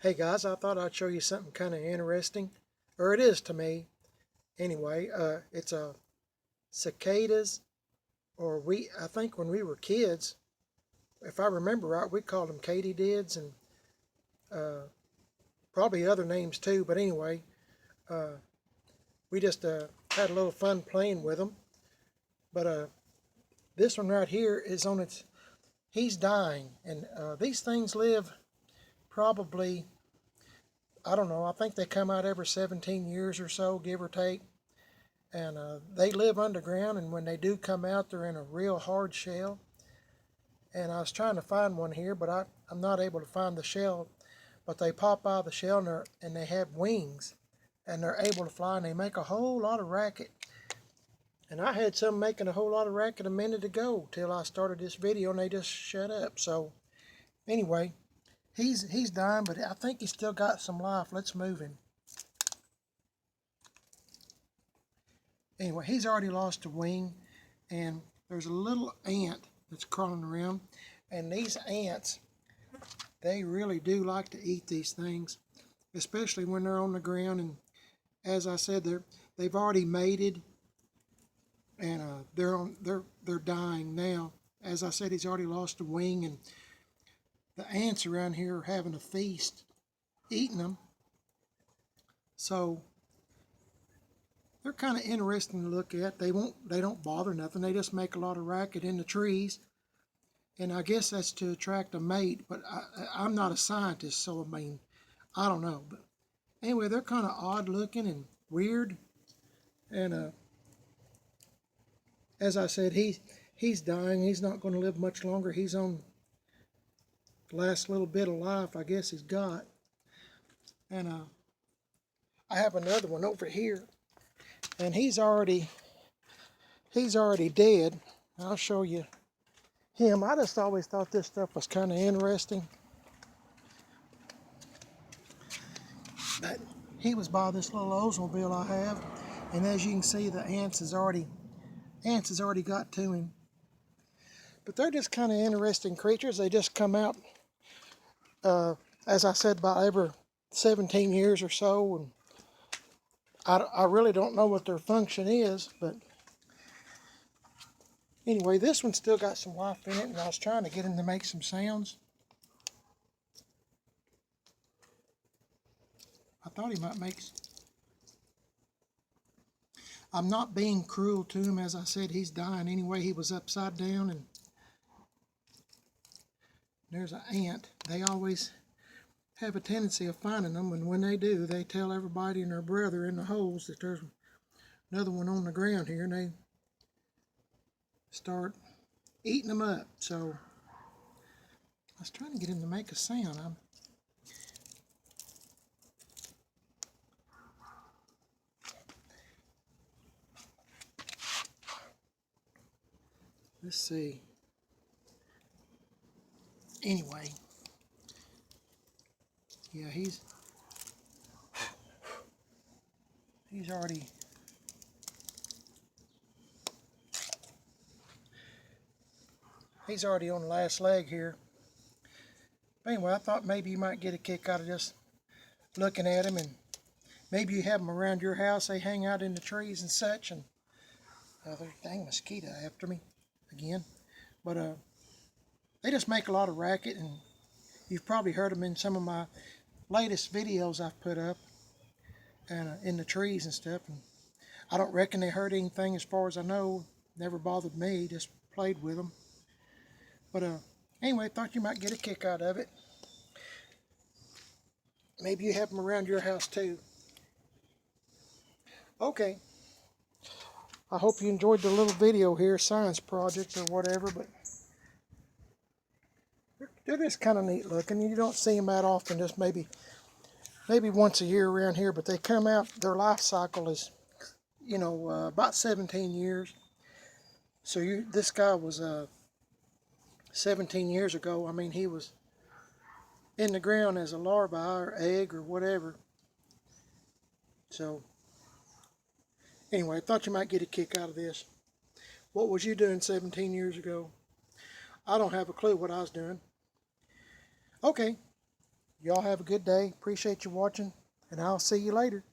Hey guys, I thought I'd show you something kind of interesting, or it is to me. Anyway, it's a cicadas, or I think when we were kids, if I remember right, we called them katydids and uh, probably other names too. But anyway, uh, we just had a little fun playing with them. But this one right here is on its. He's dying, and these things live probably. I don't know. I think they come out every 17 years or so, give or take. And they live underground, and when they do come out, they're in a real hard shell. And I was trying to find one here, but I'm not able to find the shell. But they pop out of the shell, and they have wings, and they're able to fly, and they make a whole lot of racket. And I had some making a whole lot of racket a minute ago till I started this video, and they just shut up. So anyway, he's dying, but I think he's still got some life. Let's move him. Anyway, he's already lost a wing, and there's a little ant that's crawling around, and these ants, they really do like to eat these things, especially when they're on the ground. And as I said, they've already mated, and they're dying now. As I said, he's already lost a wing, and the ants around here are having a feast, eating them. So they're kind of interesting to look at. They don't bother nothing. They just make a lot of racket in the trees, and I guess that's to attract a mate. But I'm not a scientist, so I mean, I don't know. But anyway, they're kind of odd looking and weird. And as I said, he's dying. He's not going to live much longer. He's on the last little bit of life I guess he's got. And I have another one over here, and he's already dead. I'll show you him. I just always thought this stuff was kind of interesting. But he was by this little Oldsmobile I have, and as you can see, the ants has already got to him. But they're just kind of interesting creatures. They just come out, as I said, about every 17 years or so, and I really don't know what their function is, but anyway, this one's still got some life in it, and I was trying to get him to make some sounds. I thought he might make. I'm not being cruel to him. As I said, he's dying anyway. He was upside down, and there's an ant. They always have a tendency of finding them, and when they do, they tell everybody and their brother in the holes that there's another one on the ground here, and they start eating them up. So I was trying to get him to make a sound. Let's see. Anyway, yeah, he's already. He's already on the last leg here. But anyway, I thought maybe you might get a kick out of just looking at him, and maybe you have them around your house. They hang out in the trees and such, and there's a dang mosquito after me again. But they just make a lot of racket, and you've probably heard them in some of my latest videos I've put up, and in the trees and stuff. And I don't reckon they hurt anything as far as I know. Never bothered me, just played with them. But anyway, thought you might get a kick out of it. Maybe you have them around your house too. Okay. I hope you enjoyed the little video here, science project or whatever, but they're just kind of neat looking. You don't see them that often, just maybe once a year around here, but they come out, their life cycle is, about 17 years. So this guy was 17 years ago. I mean, he was in the ground as a larva or egg or whatever. So anyway, I thought you might get a kick out of this. What was you doing 17 years ago? I don't have a clue what I was doing. Okay, Y'all have a good day. Appreciate you watching, and I'll see you later.